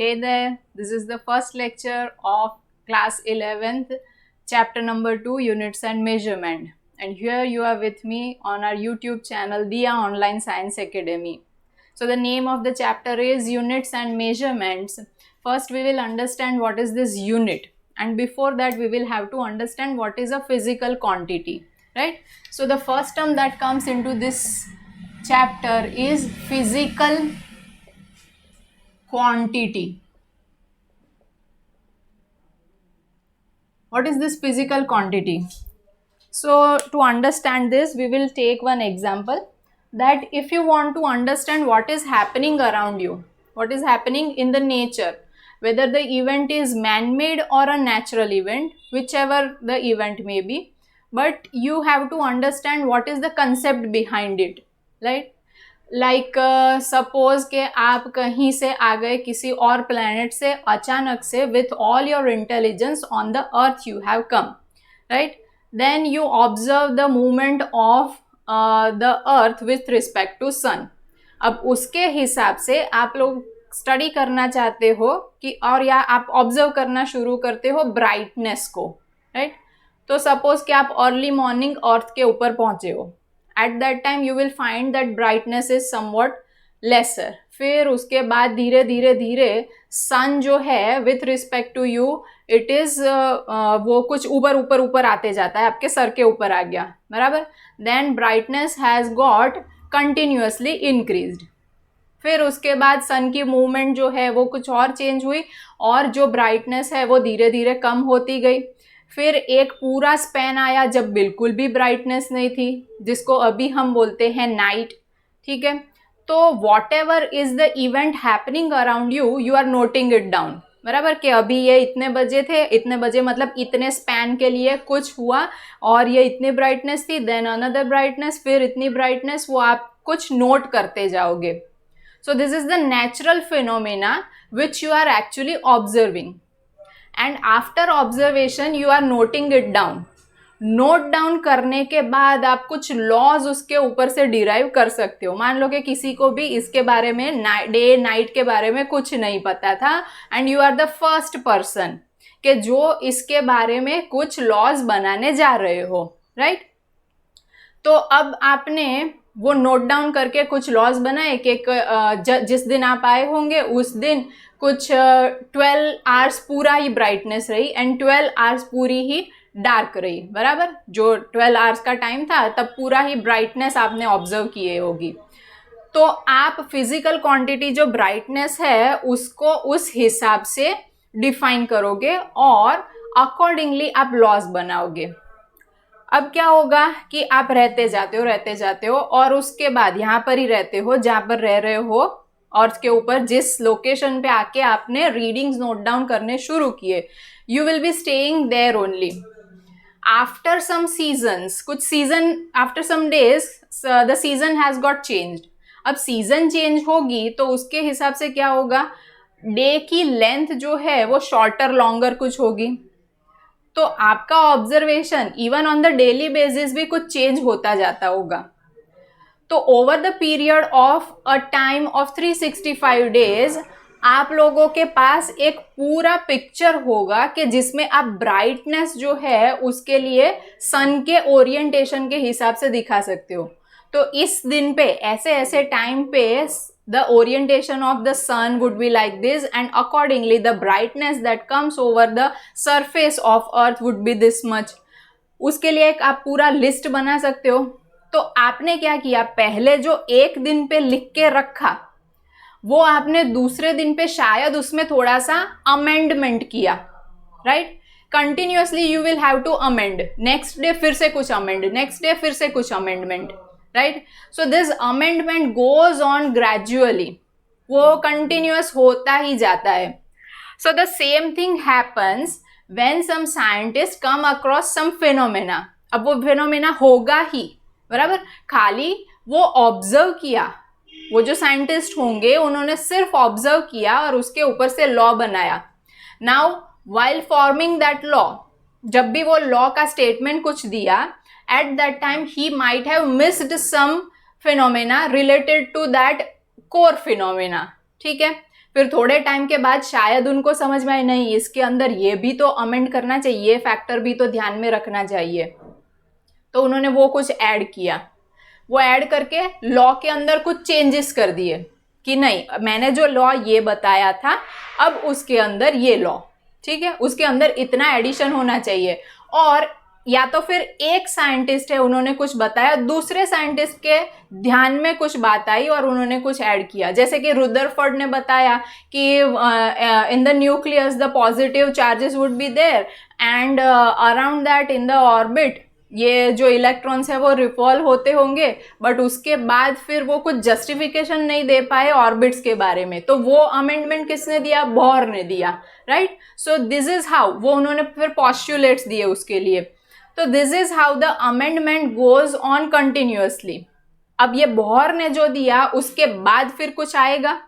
Hey there, this is the first lecture of class 11th, chapter number 2, Units and Measurement. And here you are with me on our YouTube channel, Diya Online Science Academy. So the name of the chapter is Units and Measurements. First we will understand what is this unit, and before that we will have to understand what is a physical quantity, right? So the first term that comes into this chapter is physical quantity. What is this physical quantity? So to understand this, we will take one example, that if you want to understand what is happening around you, what is happening in the nature, whether the event is man-made or a natural event, whichever the event may be, but you have to understand what is the concept behind it, right? Like suppose के आप कहीं से आ गए किसी और planet से अचानक से, with all your intelligence on the earth you have come, right? Then you observe the movement of the earth with respect to sun. अब उसके हिसाब से आप लोग स्टडी करना चाहते हो कि, और या आप ऑब्जर्व करना शुरू करते हो ब्राइटनेस को, राइट? तो सपोज कि आप अर्ली मॉर्निंग अर्थ के ऊपर पहुंचे हो. At that time you will find that brightness is somewhat lesser. फिर उसके बाद धीरे धीरे धीरे सन जो है with respect to you it is वो कुछ ऊपर ऊपर ऊपर आते जाता है, आपके सर के ऊपर आ गया, बराबर. Then brightness has got continuously increased. फिर उसके बाद सन की मूवमेंट जो है वो कुछ और चेंज हुई और जो ब्राइटनेस है वो धीरे धीरे कम होती गई. फिर एक पूरा स्पैन आया जब बिल्कुल भी ब्राइटनेस नहीं थी, जिसको अभी हम बोलते हैं नाइट, ठीक है? तो whatever is the event happening around you, you are noting it down, बराबर. कि अभी ये इतने बजे थे, इतने बजे मतलब इतने स्पैन के लिए कुछ हुआ और ये इतनी ब्राइटनेस थी, देन अनदर ब्राइटनेस, फिर इतनी ब्राइटनेस, वो आप कुछ नोट करते जाओगे. So this is the natural phenomena which you are actually observing. And after observation you are noting it down. Note down करने के बाद आप कुछ लॉज उसके ऊपर से डिराइव कर सकते हो. मान लो कि किसी को भी इसके बारे में डे नाइट के बारे में कुछ नहीं पता था, and you are the first person कि जो इसके बारे में कुछ लॉज बनाने जा रहे हो, राइट? तो अब आपने वो नोट डाउन करके कुछ लॉज बनाए कि जिस दिन आप आए होंगे उस दिन कुछ 12 आवर्स पूरा ही ब्राइटनेस रही एंड 12 आवर्स पूरी ही डार्क रही, बराबर. जो 12 आवर्स का टाइम था तब पूरा ही ब्राइटनेस आपने ऑब्जर्व किए होगी. तो आप फिजिकल क्वांटिटी जो ब्राइटनेस है उसको उस हिसाब से डिफाइन करोगे और अकॉर्डिंगली आप लॉज बनाओगे. अब क्या होगा कि आप रहते जाते हो और उसके बाद यहाँ पर ही रहते हो जहाँ पर रह रहे हो, अर्थ के ऊपर जिस लोकेशन पे आके आपने रीडिंग्स नोट डाउन करने शुरू किए, you will be staying there only. After some seasons, कुछ season after some days the season has got changed. अब सीजन चेंज होगी तो उसके हिसाब से क्या होगा, डे की लेंथ जो है वो शॉर्टर लॉन्गर कुछ होगी. तो आपका observation even on the daily basis भी कुछ चेंज होता जाता होगा. तो over the period of a time of 365 days आप लोगों के पास एक पूरा पिक्चर होगा कि जिसमें आप ब्राइटनेस जो है उसके लिए सन के ओरिएंटेशन के हिसाब से दिखा सकते हो. तो इस दिन पे ऐसे ऐसे टाइम पे the orientation of the sun would be like this, and accordingly the brightness that comes over the surface of earth would be this much. उसके लिए एक आप पूरा लिस्ट बना सकते हो. तो आपने क्या किया, पहले जो एक दिन पे लिख के रखा वो आपने दूसरे दिन पे शायद उसमें थोड़ा सा अमेंडमेंट किया, right? Continuously you will have to amend. Next day फिर से कुछ अमेंड, नेक्स्ट डे फिर से कुछ amendment, right? So this amendment goes on gradually, वो कंटिन्यूअस होता ही जाता है. So the same thing happens when some scientist come across some phenomena. अब वो फिनोमेना होगा ही, बराबर. खाली वो ऑब्जर्व किया, वो जो साइंटिस्ट होंगे उन्होंने सिर्फ ऑब्जर्व किया और उसके ऊपर से लॉ बनाया. Now while forming that law, जब भी वो लॉ का स्टेटमेंट कुछ दिया, at that time he might have missed some phenomena related to that core phenomena, ठीक है? फिर थोड़े टाइम के बाद शायद उनको समझ में आए नहीं इसके अंदर ये भी तो अमेंड करना चाहिए, ये फैक्टर भी तो ध्यान में रखना चाहिए, तो उन्होंने वो कुछ ऐड किया। वो ऐड करके लॉ के अंदर कुछ चेंजेस कर दिए कि नहीं मैंने जो लॉ ये बताया था अब उसके अंदर ये लॉ, ठीक है, उसके अंदर इतना एडिशन होना चाहिए। और या तो फिर एक साइंटिस्ट है उन्होंने कुछ बताया, दूसरे साइंटिस्ट के ध्यान में कुछ बात आई और उन्होंने कुछ ऐड किया, जैसे कि रुदरफोर्ड ने बताया कि in the nucleus the positive charges would be there and around that in the orbit ये जो इलेक्ट्रॉन्स है वो रिवॉल्व होते होंगे, बट उसके बाद फिर वो कुछ जस्टिफिकेशन नहीं दे पाए ऑर्बिट्स के बारे में, तो वो अमेंडमेंट किसने दिया, बोर ने दिया, right. So this is how वो उन्होंने फिर पॉस्टुलेट्स दिए उसके लिए। तो this is how the amendment goes on continuously. अब ये बोर ने जो दिया उसके बाद फिर कुछ आएगा,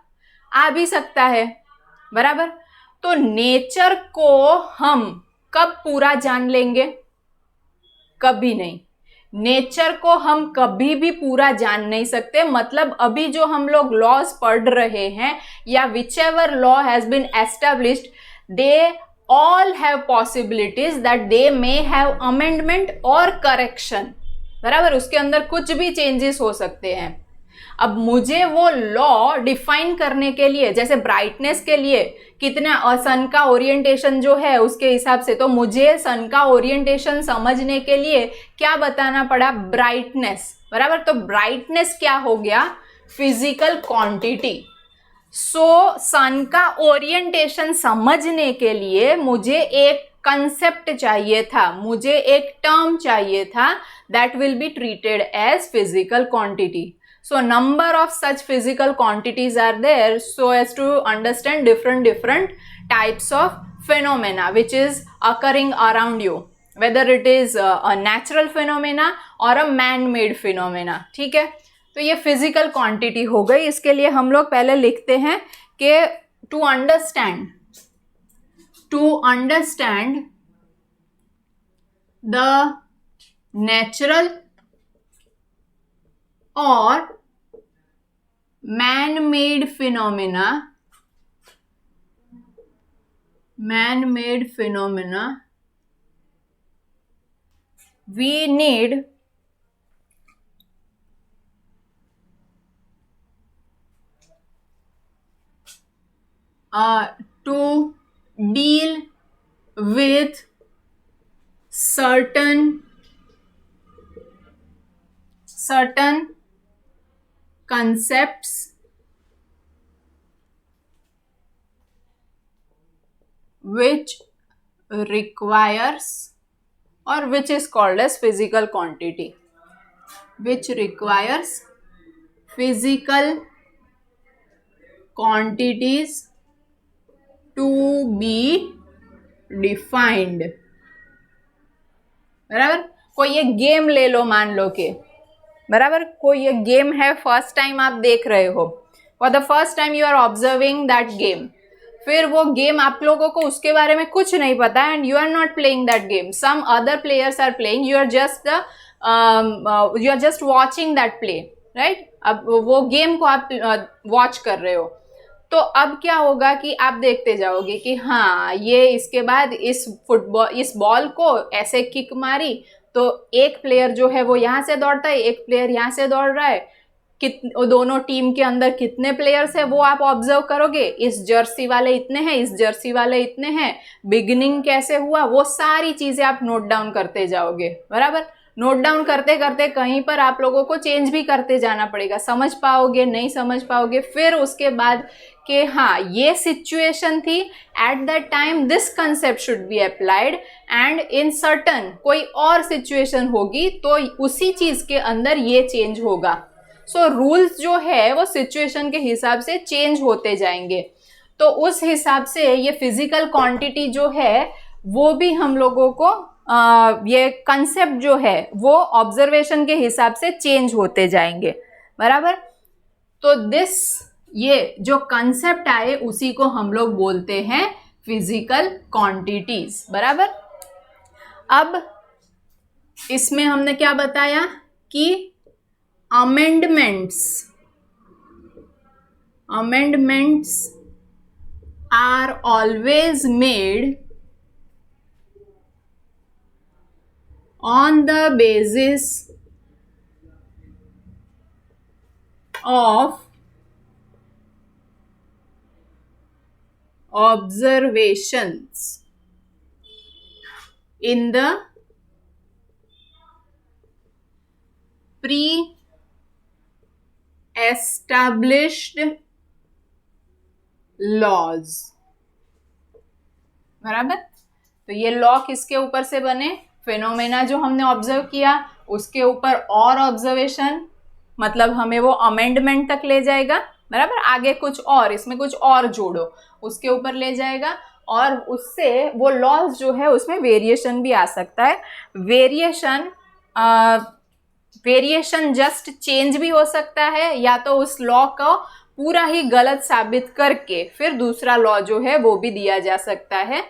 आ भी सकता है, बराबर। तो नेचर को हम कब पूरा जान लेंगे, कभी नहीं। नेचर को हम कभी भी पूरा जान नहीं सकते, मतलब अभी जो हम लोग लॉज पढ़ रहे हैं या whichever law has been established they all have possibilities that they may have amendment और करेक्शन, बराबर। उसके अंदर कुछ भी चेंजेस हो सकते हैं। अब मुझे वो लॉ डिफाइन करने के लिए, जैसे ब्राइटनेस के लिए कितना सन का ओरिएंटेशन जो है उसके हिसाब से, तो मुझे सन का ओरिएंटेशन समझने के लिए क्या बताना पड़ा, ब्राइटनेस, बराबर। तो ब्राइटनेस क्या हो गया, फिजिकल क्वांटिटी। सो सन का ओरिएंटेशन समझने के लिए मुझे एक कंसेप्ट चाहिए था, मुझे एक टर्म चाहिए था that will be treated as physical quantity. So number of such physical quantities are there so as to understand different types of phenomena which is occurring around you, whether it is a natural phenomena or a man-made phenomena. ठीक है, तो ये physical quantity हो गई. इसके लिए हम लोग पहले लिखते हैं कि to understand the natural or man-made phenomena we need to deal with certain concepts which requires or which is called as physical quantity, which requires physical quantities to be defined. बराबर. कोई एक गेम ले लो, मान लो के बराबर कोई एक game है, फर्स्ट टाइम आप देख रहे हो, for the first time you are observing that game. फिर वो गेम आप लोगों को उसके बारे में कुछ नहीं पता and you are not playing that game, some other players are playing, you are just watching that play, right. अब वो गेम को आप वॉच कर रहे हो, तो अब क्या होगा कि आप देखते जाओगे कि हाँ ये इसके बाद इस बॉल को ऐसे किक मारी तो एक प्लेयर जो है वो यहाँ से दौड़ता है, एक प्लेयर यहाँ से दौड़ रहा है, दोनों टीम के अंदर कितने प्लेयर्स है वो आप ऑब्जर्व करोगे, इस जर्सी वाले इतने हैं, इस जर्सी वाले इतने हैं, बिगिनिंग कैसे हुआ, वो सारी चीजें आप नोट डाउन करते जाओगे. बराबर. नोट डाउन करते करते कहीं पर आप लोगों को चेंज भी करते जाना पड़ेगा, समझ पाओगे नहीं समझ पाओगे. फिर उसके बाद कि हाँ ये सिचुएशन थी, at that time this concept should be applied and in certain कोई और सिचुएशन होगी तो उसी चीज के अंदर ये चेंज होगा. सो रूल्स जो है वो सिचुएशन के हिसाब से चेंज होते जाएंगे. तो उस हिसाब से ये फिजिकल क्वांटिटी जो है वो भी हम लोगों को ये कंसेप्ट जो है वो ऑब्जर्वेशन के हिसाब से चेंज होते जाएंगे. बराबर. तो ये जो कंसेप्ट आए उसी को हम लोग बोलते हैं फिजिकल क्वांटिटीज. बराबर. अब इसमें हमने क्या बताया कि amendments are always made on the basis of observations in the pre-established laws. बराबर. तो ये लॉ किसके ऊपर से बने? फिनोमेना जो हमने ऑब्जर्व किया उसके ऊपर और ऑब्जर्वेशन, मतलब हमें वो अमेंडमेंट तक ले जाएगा. बराबर. आगे कुछ और, इसमें कुछ और जोड़ो, उसके ऊपर ले जाएगा. और उससे वो लॉज जो है उसमें वेरिएशन भी आ सकता है. वेरिएशन जस्ट चेंज भी हो सकता है, या तो उस लॉ को पूरा ही गलत साबित करके फिर दूसरा लॉ जो है वो भी दिया जा सकता है.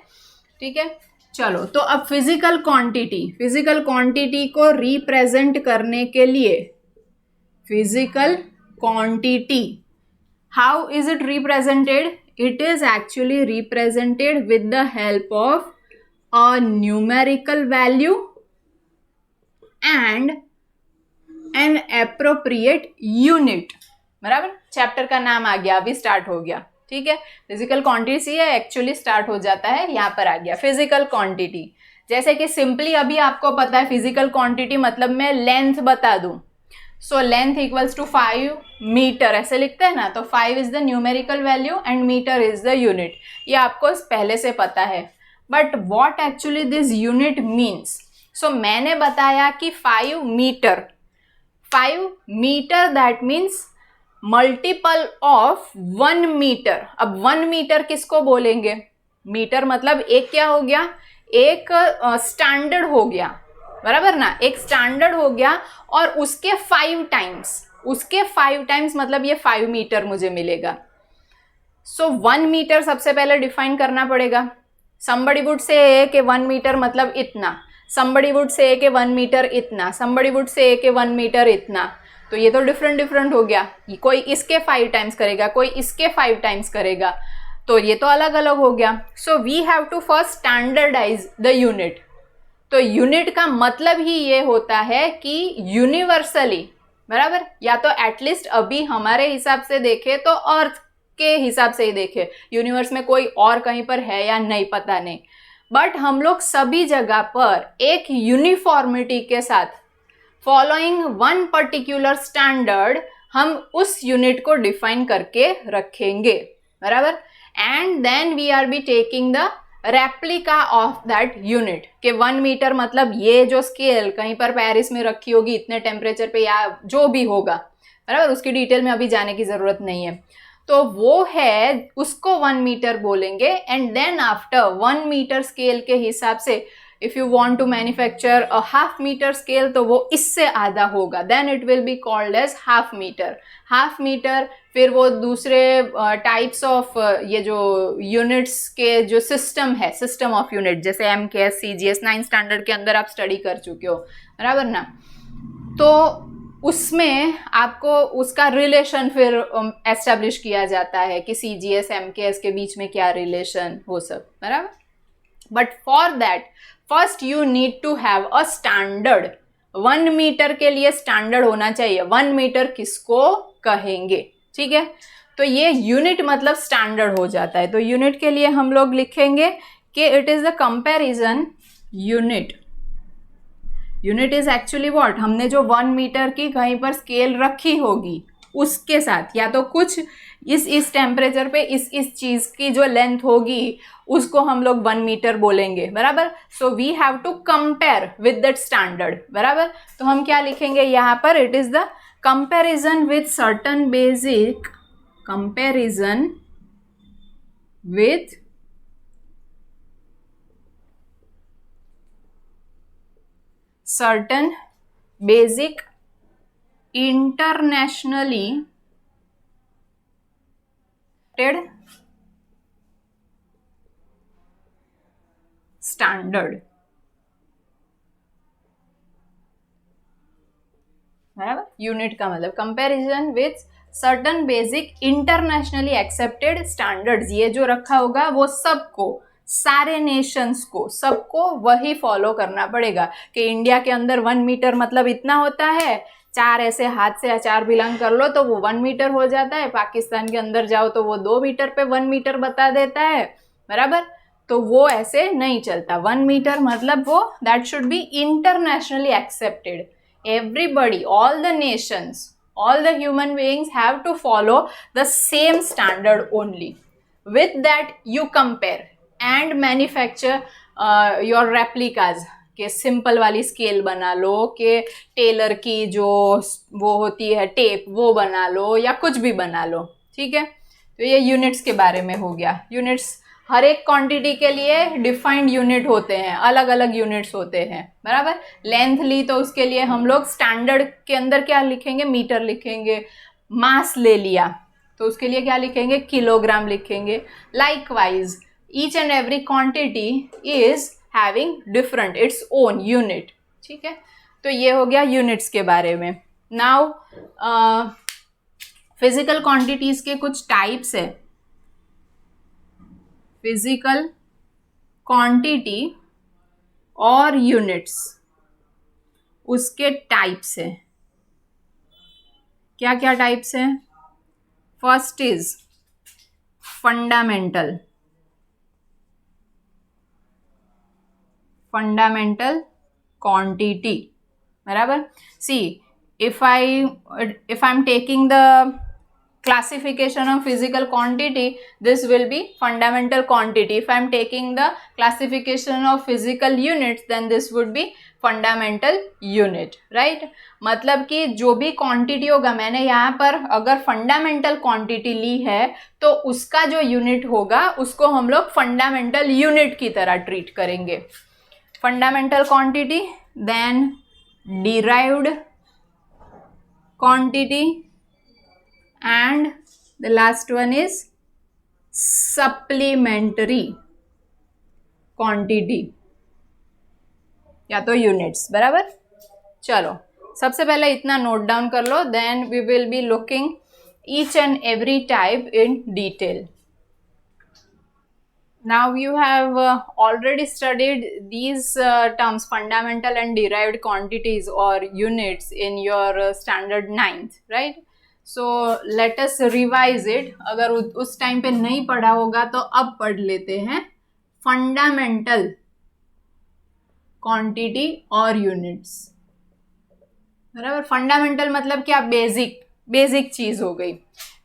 ठीक है. चलो, तो अब फिजिकल क्वांटिटी को रिप्रेजेंट करने के लिए, physical quantity, how is it represented? It is actually represented with the help of a numerical value and N appropriate unit. बराबर. चैप्टर का नाम आ गया, अभी स्टार्ट हो गया. ठीक है. फिजिकल क्वांटिटी से एक्चुअली स्टार्ट हो जाता है, यहाँ पर आ गया फिजिकल क्वांटिटी. जैसे कि सिंपली अभी आपको पता है फिजिकल क्वांटिटी मतलब मैं लेंथ बता दूं, so length equals to 5 metre, ऐसे लिखते हैं ना. तो 5 is the numerical value and metre is the unit. ये आपको पहले से पता है. But what actually this unit means? So मैंने बताया कि 5 metre that means multiple of 1 metre. अब 1 मीटर किसको बोलेंगे? मीटर मतलब एक क्या हो गया? एक स्टैंडर्ड हो गया. बराबर ना. एक स्टैंडर्ड हो गया और उसके 5 टाइम्स मतलब ये 5 मीटर मुझे मिलेगा. सो 1 मीटर सबसे पहले डिफाइन करना पड़ेगा. somebody would say कि 1 मीटर मतलब इतना, somebody would say कि 1 मीटर इतना, somebody would say कि 1 मीटर इतना. तो ये तो डिफरेंट हो गया. कोई इसके 5 टाइम्स करेगा, कोई इसके 5 टाइम्स करेगा, तो ये तो अलग अलग हो गया. So we have to first standardise the unit. तो यूनिट का मतलब ही ये होता है कि यूनिवर्सली, बराबर, या तो एटलीस्ट अभी हमारे हिसाब से देखे तो अर्थ के हिसाब से ही देखे, यूनिवर्स में कोई और कहीं पर है या नहीं पता नहीं, बट हम लोग सभी जगह पर एक यूनिफॉर्मिटी के साथ फॉलोइंग वन पर्टिकुलर स्टैंडर्ड हम उस यूनिट को डिफाइन करके रखेंगे. बराबर. And then we are be taking the replica of that unit के 1 मीटर मतलब ये जो स्केल कहीं पर पेरिस में रखी होगी इतने टेम्परेचर पे या जो भी होगा, बराबर, उसकी डिटेल में अभी जाने की जरूरत नहीं है. तो वो है, उसको 1 मीटर बोलेंगे. And then after 1 metre scale के हिसाब से if you want to manufacture a half metre scale तो वो इससे आधा होगा, then it will be called as half metre. फिर वो दूसरे टाइप्स ऑफ ये जो यूनिट्स के जो सिस्टम है, सिस्टम ऑफ यूनिट, जैसे MKS CGS 9 स्टैंडर्ड के अंदर आप स्टडी कर चुके हो, बराबर ना. तो उसमें आपको उसका रिलेशन फिर एस्टेब्लिश किया जाता है कि CGS MKS के बीच में क्या रिलेशन हो सब, बराबर. But for that first you need to have a standard. 1 metre के लिए स्टैंडर्ड होना चाहिए. 1 मीटर किसको कहेंगे? ठीक है. तो ये यूनिट मतलब स्टैंडर्ड हो जाता है. तो यूनिट के लिए हम लोग लिखेंगे कि it is the comparison unit. Unit is actually what, हमने जो 1 मीटर की कहीं पर स्केल रखी होगी उसके साथ, या तो कुछ इस टेम्परेचर पे इस चीज की जो लेंथ होगी उसको हम लोग 1 मीटर बोलेंगे, बराबर. So we have to compare with that standard, बराबर. तो हम क्या लिखेंगे यहाँ पर? It is the comparison with certain basic, comparison with certain basic internationally standard, बराबर. यूनिट का मतलब comparison with certain basic internationally accepted standards, ये जो रखा होगा वो सबको, सारे नेशंस को, सबको वही फॉलो करना पड़ेगा कि इंडिया के अंदर 1 मीटर मतलब इतना होता है, 4 ऐसे हाथ से 4 बिलोंग कर लो तो वो 1 मीटर हो जाता है, पाकिस्तान के अंदर जाओ तो वो 2 मीटर पे 1 मीटर बता देता है, बराबर। तो वो ऐसे नहीं चलता, 1 मीटर मतलब वो that should be internationally accepted, everybody, all the nations, all the human beings have to follow the same standard only. With that you compare and manufacture your replicas, कि सिंपल वाली स्केल बना लो, कि Taylor की जो वो होती है tape वो बना लो, या कुछ भी बना लो, ठीक है। तो ये यूनिट्स के बारे में हो गया। यूनिट्स हर एक क्वांटिटी के लिए डिफाइंड यूनिट होते हैं, अलग अलग यूनिट्स होते हैं, बराबर। लेंथ ली तो उसके लिए हम लोग स्टैंडर्ड के अंदर क्या लिखेंगे, मीटर लिखेंगे। मास ले लिया तो उसके लिए क्या लिखेंगे, किलोग्राम लिखेंगे। Likewise each and every quantity is having different its own unit, ठीक है। तो ये हो गया यूनिट्स के बारे में। नाउ फिजिकल क्वांटिटीज के कुछ टाइप्स है। फिजिकल क्वांटिटी और यूनिट्स, उसके टाइप्स है। क्या क्या टाइप्स है? First is fundamental, fundamental quantity, बराबर। सी if I'm taking the classification of physical quantity, this will be fundamental quantity. If I'm taking the classification of physical units, then this would be fundamental unit, right? मतलब कि जो भी quantity होगा, मैंने यहाँ पर अगर फंडामेंटल क्वांटिटी ली है तो उसका जो यूनिट होगा उसको हम लोग फंडामेंटल यूनिट की तरह ट्रीट करेंगे। Fundamental quantity, then derived quantity, and the last one is supplementary quantity या तो यूनिट्स, बराबर। चलो सबसे पहले इतना नोट डाउन कर लो, then we will be looking each and every type in detail. Now you have already studied these terms, fundamental and derived quantities or units, in your standard 9th, right? So let us revise it. अगर उस time पे नहीं पढ़ा होगा तो अब पढ़ लेते हैं। फंडामेंटल क्वांटिटी और यूनिट्स, बराबर। फंडामेंटल मतलब क्या, बेसिक चीज हो गई।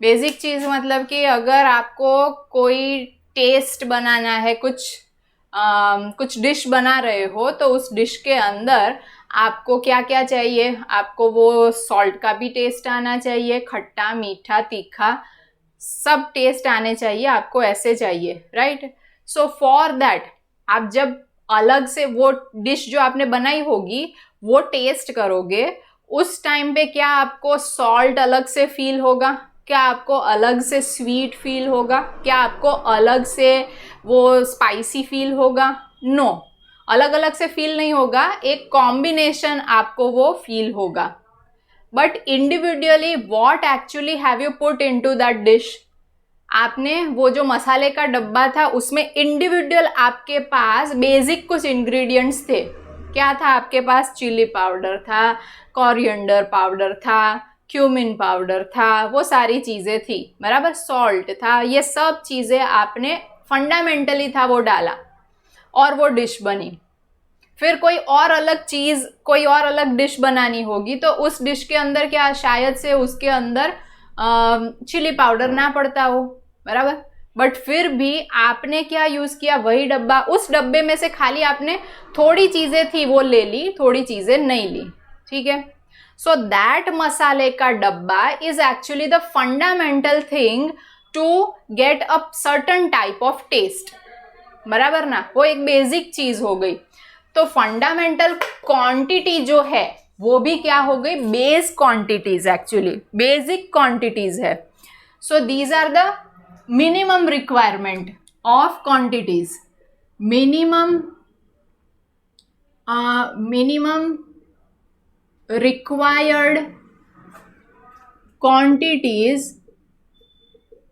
बेसिक चीज मतलब कि अगर आपको कोई टेस्ट बनाना है, कुछ डिश बना रहे हो, तो उस डिश के अंदर आपको क्या क्या चाहिए, आपको वो सॉल्ट का भी टेस्ट आना चाहिए, खट्टा मीठा तीखा सब टेस्ट आने चाहिए, आपको ऐसे चाहिए, राइट। सो फॉर दैट आप जब अलग से वो डिश जो आपने बनाई होगी वो टेस्ट करोगे, उस टाइम पे क्या आपको सॉल्ट अलग से फील होगा, क्या आपको अलग से स्वीट फील होगा, क्या आपको अलग से वो स्पाइसी फील होगा? नो, अलग अलग से फील नहीं होगा, एक कॉम्बिनेशन आपको वो फील होगा। But individually what actually have you put into that dish, आपने वो जो मसाले का डब्बा था उसमें इंडिविजुअल आपके पास बेसिक कुछ इंग्रेडिएंट्स थे। क्या था आपके पास? चिली पाउडर था, कोरिएंडर पाउडर था, क्यूमिन पाउडर था, वो सारी चीज़ें थी, बराबर। सॉल्ट था, ये सब चीज़ें आपने फंडामेंटली था वो डाला और वो डिश बनी। फिर कोई और अलग चीज़, कोई और अलग डिश बनानी होगी तो उस डिश के अंदर क्या, शायद से उसके अंदर चिली पाउडर ना पड़ता हो, बराबर। बट फिर भी आपने क्या यूज़ किया, वही डब्बा, उस डब्बे में से खाली आपने थोड़ी चीज़ें थी वो ले ली, थोड़ी चीज़ें नहीं ली, ठीक है। सो दैट मसाले का डब्बा is actually the fundamental thing to get a certain type of taste, बराबर ना, वो एक बेसिक चीज हो गई। तो फंडामेंटल क्वांटिटी जो है वो भी क्या हो गई, base quantities, actually basic quantities है। So these are the minimum requirement of quantities, minimum required quantities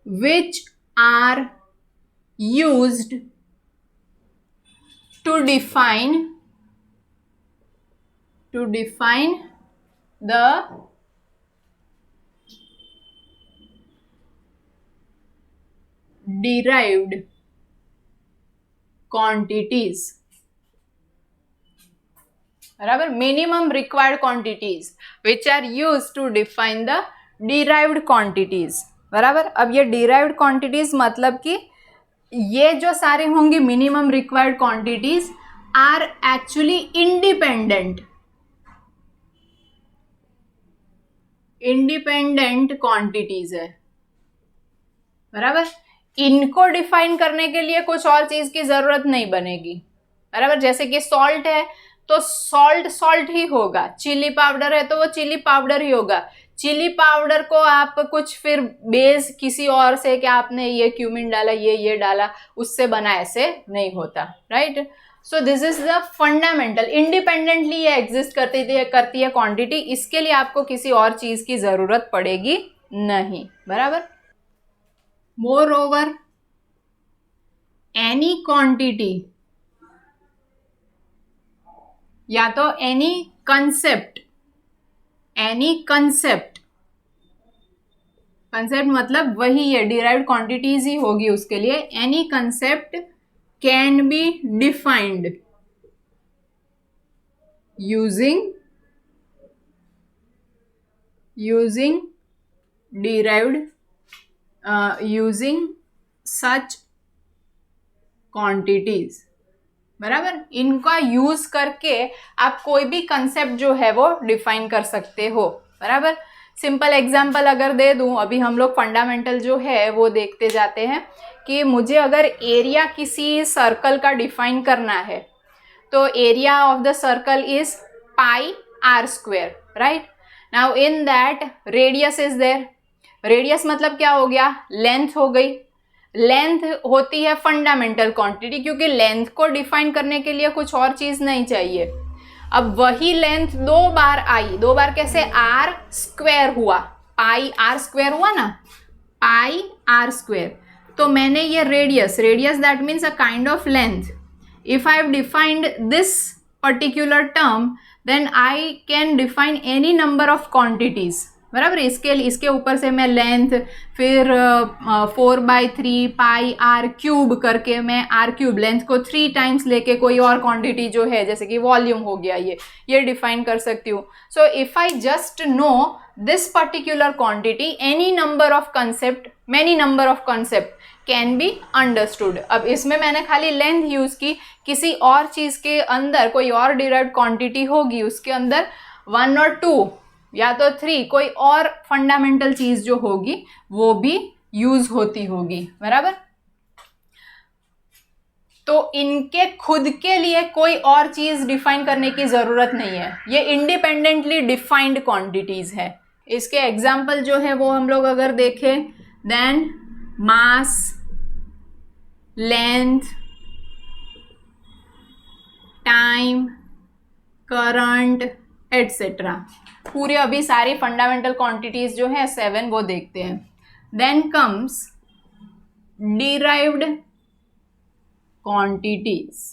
which are used to define the derived quantities. बराबर, minimum required quantities which are use to define the derived quantities. बराबर, अब ये derived quantities मतलब कि ये जो सारे होंगे minimum required quantities are actually independent quantities है. बराबर, इनको डिफाइन करने के लिए कुछ और चीज की जरूरत नहीं बनेगी. बराबर, जैसे कि सॉल्ट है तो सॉल्ट ही होगा, चिली पाउडर है तो वो चिली पाउडर ही होगा. चिली पाउडर को आप कुछ फिर बेस किसी और से कि आपने ये क्यूमिन डाला, ये डाला, उससे बना, ऐसे नहीं होता. Right. So this is the fundamental. Independently ये एग्जिस्ट करती है क्वांटिटी. इसके लिए आपको किसी और चीज की जरूरत पड़ेगी नहीं. बराबर. Moreover, any quantity या तो any concept मतलब वही है, डिराइव्ड क्वांटिटीज ही होगी उसके लिए. Any concept can be defined using derived using such quantities. बराबर, इनका यूज करके आप कोई भी कंसेप्ट जो है वो डिफाइन कर सकते हो. बराबर. सिंपल एग्जांपल अगर दे दूं, अभी हम लोग फंडामेंटल जो है वो देखते जाते हैं कि मुझे अगर एरिया किसी सर्कल का डिफाइन करना है तो area of the circle is pi r square. Right. Now in that radius is there. Radius मतलब क्या हो गया? लेंथ हो गई. लेंथ होती है फंडामेंटल क्वांटिटी, क्योंकि लेंथ को डिफाइन करने के लिए कुछ और चीज नहीं चाहिए. अब वही लेंथ दो बार आई. दो बार कैसे? आर स्क्वायर हुआ, पाई आर स्क्वायर हुआ ना, पाई आर स्क्वायर. तो मैंने ये radius that means a kind of length. If I have defined this particular term then I can define any number of quantities. बराबर. इसके ऊपर से मैं लेंथ, फिर 4/3 पाई आर क्यूब करके मैं आर क्यूब लेंथ को 3 टाइम्स लेके कोई और क्वांटिटी जो है जैसे कि वॉल्यूम हो गया ये डिफाइन कर सकती हूँ. So if I just know this particular quantity, any number of concept, many number of concept can be understood. अब इसमें मैंने खाली लेंथ यूज की. किसी और चीज के अंदर कोई और डिराइव्ड क्वांटिटी होगी, उसके अंदर 1 और 2 या तो 3 कोई और फंडामेंटल चीज जो होगी वो भी यूज होती होगी. बराबर. तो इनके खुद के लिए कोई और चीज डिफाइन करने की जरूरत नहीं है. ये इंडिपेंडेंटली डिफाइंड क्वांटिटीज है. इसके एग्जाम्पल जो है वो हम लोग अगर देखें, then mass, length, time, current etcetera. पूरे अभी सारी फंडामेंटल क्वांटिटीज जो है 7 वो देखते हैं. Then comes derived quantities.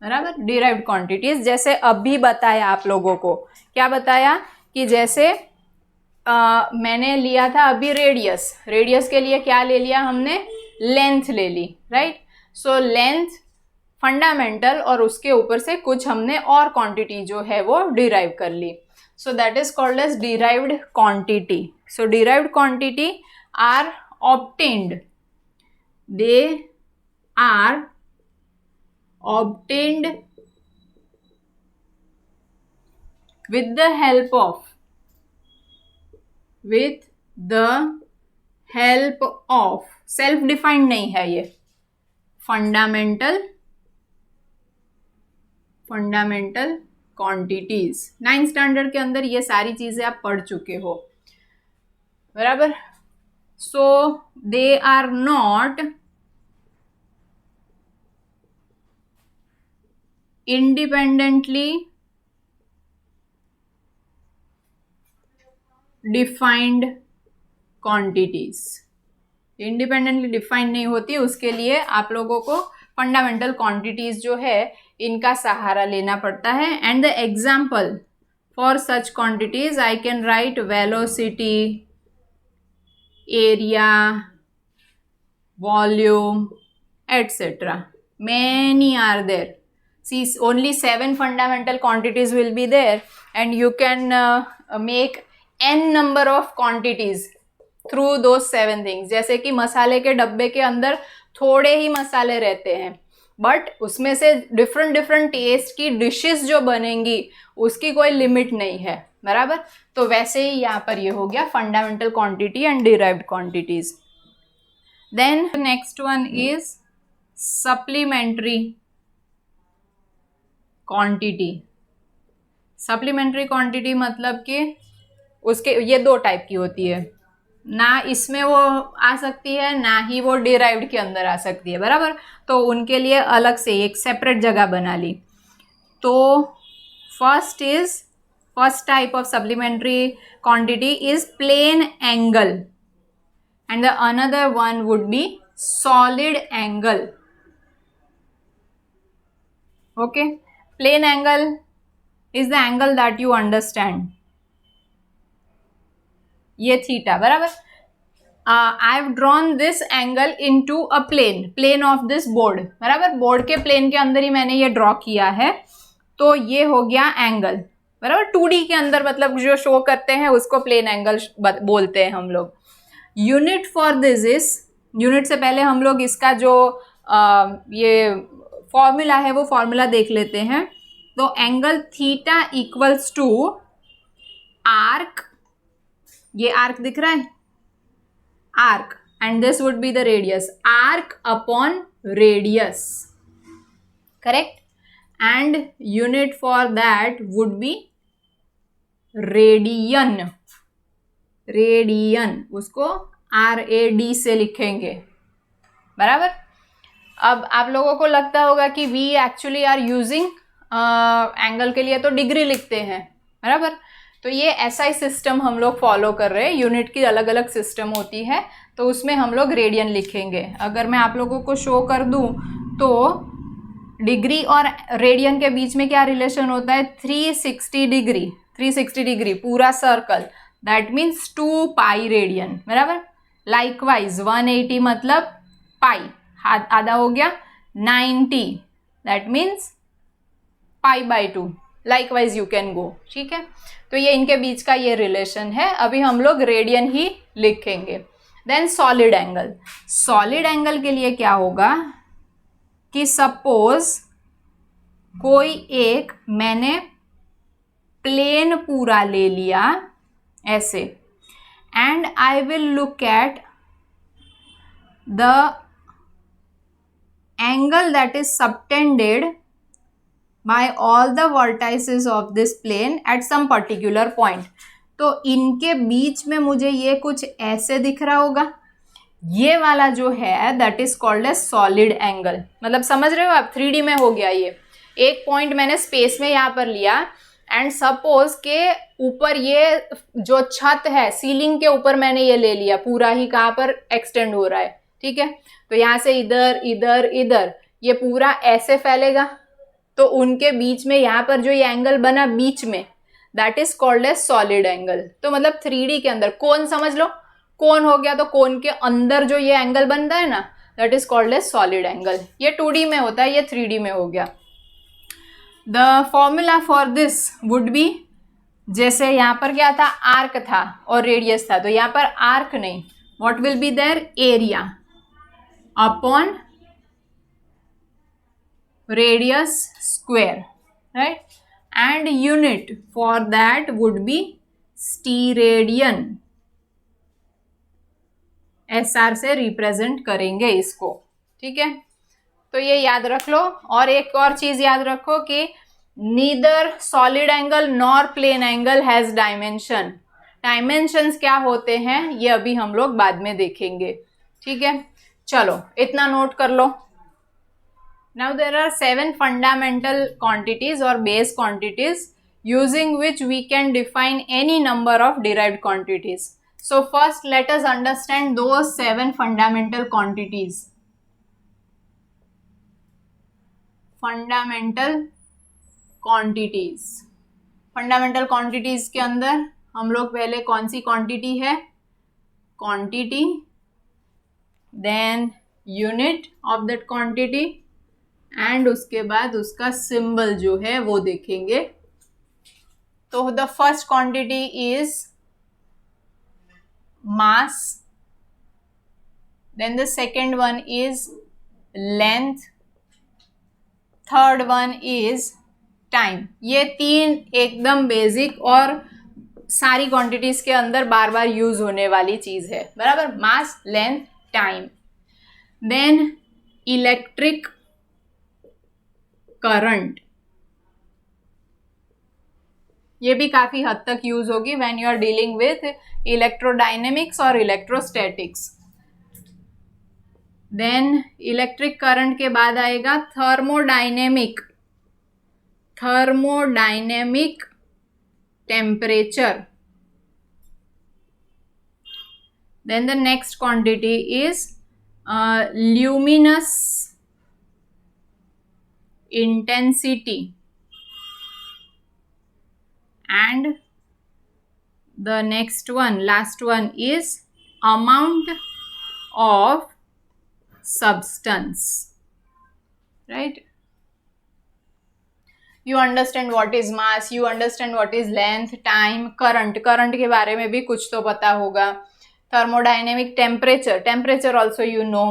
बराबर. डिराइव्ड क्वांटिटीज जैसे अभी बताया आप लोगों को. क्या बताया? कि जैसे मैंने लिया था अभी रेडियस के लिए क्या ले लिया हमने? लेंथ ले ली. राइट. सो लेंथ फंडामेंटल और उसके ऊपर से कुछ हमने और क्वांटिटी जो है वो डिराइव कर ली. So that is called as derived quantity. So derived quantity are obtained. They are obtained with the help of self defined नहीं है ये, फंडामेंटल क्वांटिटीज. 9th स्टैंडर्ड के अंदर ये सारी चीजें आप पढ़ चुके हो. बराबर. So they are not independently defined quantities independently define नहीं होती, उसके लिए आप लोगों को फंडामेंटल क्वांटिटीज जो है इनका सहारा लेना पड़ता है. And the example for such quantities I can write velocity, area, volume, etc. Many are there. See, only 7 fundamental quantities will be there, and you can make n number of quantities through those 7 things. जैसे कि मसाले के डब्बे के अंदर थोड़े ही मसाले रहते हैं, बट उसमें से डिफरेंट डिफरेंट टेस्ट की डिशेस जो बनेंगी उसकी कोई लिमिट नहीं है, बराबर. तो वैसे ही यहाँ पर ये हो गया fundamental quantity and derived quantities. Then next one is supplementary quantity. Supplementary quantity मतलब कि उसके ये 2 टाइप की होती है, ना इसमें वो आ सकती है ना ही वो डिराइव्ड के अंदर आ सकती है, बराबर. तो उनके लिए अलग से एक सेपरेट जगह बना ली. तो first type of supplementary quantity is plane angle, and the another one would be solid angle. Okay, plane angle is the angle that you understand. ये theta, बराबर. I have drawn this angle into a plane of this board, बराबर. Board के plane के अंदर ही मैंने ये draw किया है, तो ये हो गया एंगल, बराबर. 2D के अंदर मतलब जो शो करते हैं उसको प्लेन एंगल बोलते हैं हम लोग. Unit for this is, unit से पहले हम लोग इसका जो ये फॉर्मूला है वो फॉर्मूला देख लेते हैं. तो angle theta equals to arc, ये आर्क दिख रहा है, arc, and this would be the radius, arc upon radius, correct. And unit for that would be radian, radian, उसको RAD से लिखेंगे, बराबर. अब आप लोगों को लगता होगा कि we actually are using angle के लिए तो डिग्री लिखते हैं, बराबर. तो ये SI सिस्टम हम लोग फॉलो कर रहे हैं, यूनिट की अलग अलग सिस्टम होती है, तो उसमें हम लोग रेडियन लिखेंगे. अगर मैं आप लोगों को शो कर दूं तो डिग्री और रेडियन के बीच में क्या रिलेशन होता है, 360 डिग्री, 360 डिग्री पूरा circle, that means 2 pi radian, बराबर. लाइकवाइज 180 मतलब पाई, आधा हो गया 90, that means pi by 2. Likewise you can go, ठीक है. तो ये इनके बीच का ये रिलेशन है. अभी हम लोग रेडियन ही लिखेंगे. Then solid angle, solid angle के लिए क्या होगा कि सपोज कोई एक मैंने प्लेन पूरा ले लिया ऐसे, and I will look at the angle that is subtended by all the vertices of this plane at some particular point. तो इनके बीच में मुझे ये कुछ ऐसे दिख रहा होगा, ये वाला जो है that is called as solid angle. मतलब समझ रहे हो आप, 3D में हो गया. ये एक पॉइंट मैंने स्पेस में यहाँ पर लिया, एंड सपोज के ऊपर ये जो छत है सीलिंग के ऊपर मैंने ये ले लिया, पूरा ही कहाँ पर एक्सटेंड हो रहा है, ठीक है. तो यहाँ से इधर इधर इधर ये पूरा ऐसे फैलेगा, तो उनके बीच में यहाँ पर जो ये एंगल बना बीच में, that is called as solid angle. तो मतलब 3D के अंदर कोन समझ लो, कोन हो गया, तो कोन के अंदर जो ये एंगल बनता है ना, that is called as solid angle. ये 2D में होता है, ये 3D में हो गया. The formula for this would B, जैसे यहाँ पर क्या था, आर्क था और रेडियस था, तो यहाँ पर आर्क नहीं, what will be there, area upon radius square, right. And unit for that would be steradian, SR से रिप्रेजेंट करेंगे इसको, ठीक है. तो ये याद रख लो. और एक और चीज याद रखो कि neither solid angle nor plane angle has dimension. Dimensions क्या होते हैं ये अभी हम लोग बाद में देखेंगे, ठीक है. चलो इतना नोट कर लो. Now there are 7 fundamental quantities और base quantities using which we can define any number of derived quantities. So first let us understand those 7 fundamental quantities. Fundamental quantities. Fundamental quantities के अंदर हम लोग पहले कौन सी क्वांटिटी है? Quantity, then unit of that quantity, and उसके बाद उसका सिंबल जो है वो देखेंगे. तो the first quantity is mass, then the second one is length, third one is time. ये 3 एकदम बेसिक और सारी क्वांटिटीज के अंदर बार बार यूज होने वाली चीज है, बराबर. Mass, length, time. Then electric current, ये भी काफी हद तक यूज होगी when you are dealing with electrodynamics और इलेक्ट्रोस्टैटिक्स. देन इलेक्ट्रिक करंट के बाद आएगा thermodynamic temperature. Then the next quantity is luminous intensity, and the next one, last one, is amount of substance, right? You understand what is mass, you understand what is length, time, current के बारे में भी कुछ तो पता होगा. Thermodynamic temperature also you know.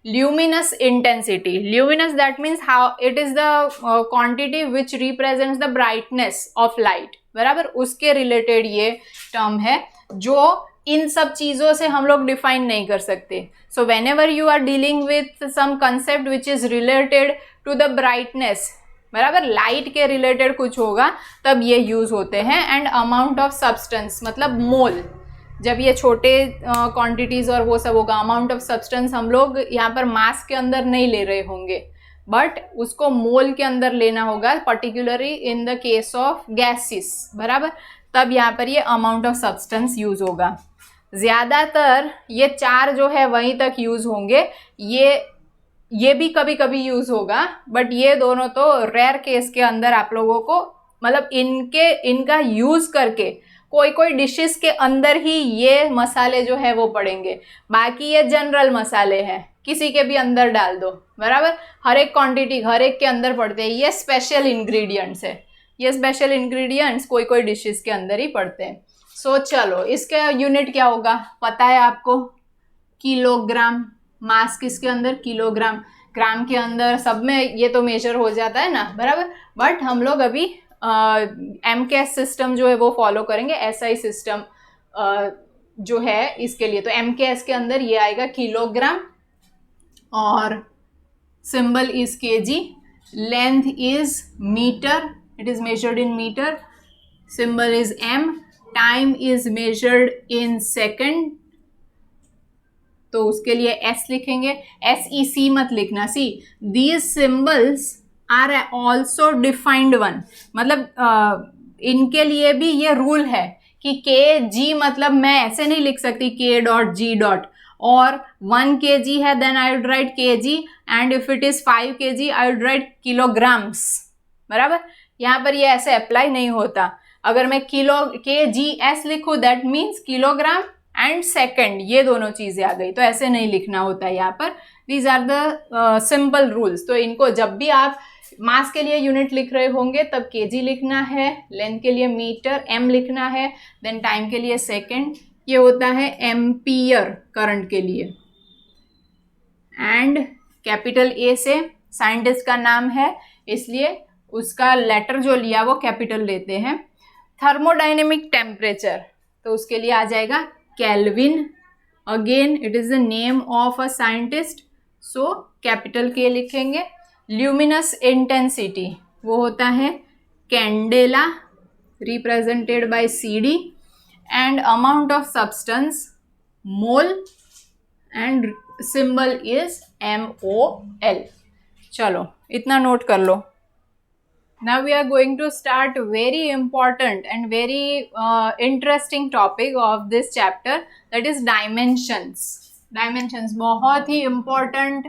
Luminous intensity, luminous that means how it is the quantity which represents the brightness of light, बराबर. उसके रिलेटेड ये टर्म है जो इन सब चीजों से हम लोग डिफाइन नहीं कर सकते. So whenever you are dealing with some concept which is related to the brightness, बराबर, लाइट के रिलेटेड कुछ होगा तब ये यूज होते हैं. एंड अमाउंट ऑफ सब्सटेंस मतलब मोल, जब ये छोटे क्वांटिटीज और वो सब होगा. अमाउंट ऑफ सब्सटेंस हम लोग यहाँ पर मास के अंदर नहीं ले रहे होंगे, बट उसको मोल के अंदर लेना होगा, particularly in the case of gases, बराबर. तब यहाँ पर ये अमाउंट ऑफ सब्सटेंस यूज होगा. ज़्यादातर ये 4 जो है वहीं तक यूज होंगे. ये भी कभी कभी यूज होगा, बट ये दोनों तो रेयर केस के अंदर आप लोगों को मतलब इनका यूज करके कोई डिशेस के अंदर ही ये मसाले जो है वो पड़ेंगे. बाकी ये जनरल मसाले हैं, किसी के भी अंदर डाल दो, बराबर. हर एक क्वांटिटी हर एक के अंदर पड़ते हैं. ये स्पेशल इंग्रेडिएंट्स है, ये स्पेशल इंग्रेडिएंट्स कोई डिशेस के अंदर ही पड़ते हैं. सो चलो, इसका यूनिट क्या होगा पता है आपको? किलोग्राम. मास किसके अंदर? किलोग्राम. ग्राम के अंदर सब में ये तो मेजर हो जाता है ना, बराबर. बट हम लोग अभी MCAS सिस्टम जो है वो फॉलो करेंगे, SI सिस्टम जो है इसके लिए. तो MCAS के अंदर ये आएगा किलोग्राम और symbol is kg. Length is metre, it is measured in metre. Symbol is m. Time is measured in second, तो उसके लिए S लिखेंगे. SEC मत लिखना. See these symbols are also defined one, मतलब इनके लिए भी ये रूल है कि kg मतलब मैं ऐसे नहीं लिख सकती k.g. और 1 kg है then I would write kg, and if it is 5 kg I would write kilograms, बराबर. यहाँ पर ये ऐसे अप्लाई नहीं होता. अगर मैं kgs लिखूँ that means kilogram and second, ये दोनों चीजें आ गई. तो ऐसे नहीं लिखना होता है यहाँ पर. These are the simple rules. तो इनको जब भी आप मास के लिए यूनिट लिख रहे होंगे तब kg लिखना है, लेंथ के लिए मीटर, m लिखना है, देन टाइम के लिए सेकेंड, ये होता है एम्पियर करंट के लिए. एंड कैपिटल A से साइंटिस्ट का नाम है इसलिए उसका लेटर जो लिया वो कैपिटल लेते हैं. थर्मोडायनेमिक टेम्परेचर, तो उसके लिए आ जाएगा kelvin. Again it is the name of a scientist, so capital K लिखेंगे. ल्यूमिनस इंटेंसिटी वो होता है candela, represented by CD. And amount of substance mole, and symbol is MOL. चलो इतना नोट कर लो. Now we are going to start very important and very interesting topic of this chapter, that is dimensions. Dimensions बहुत ही important,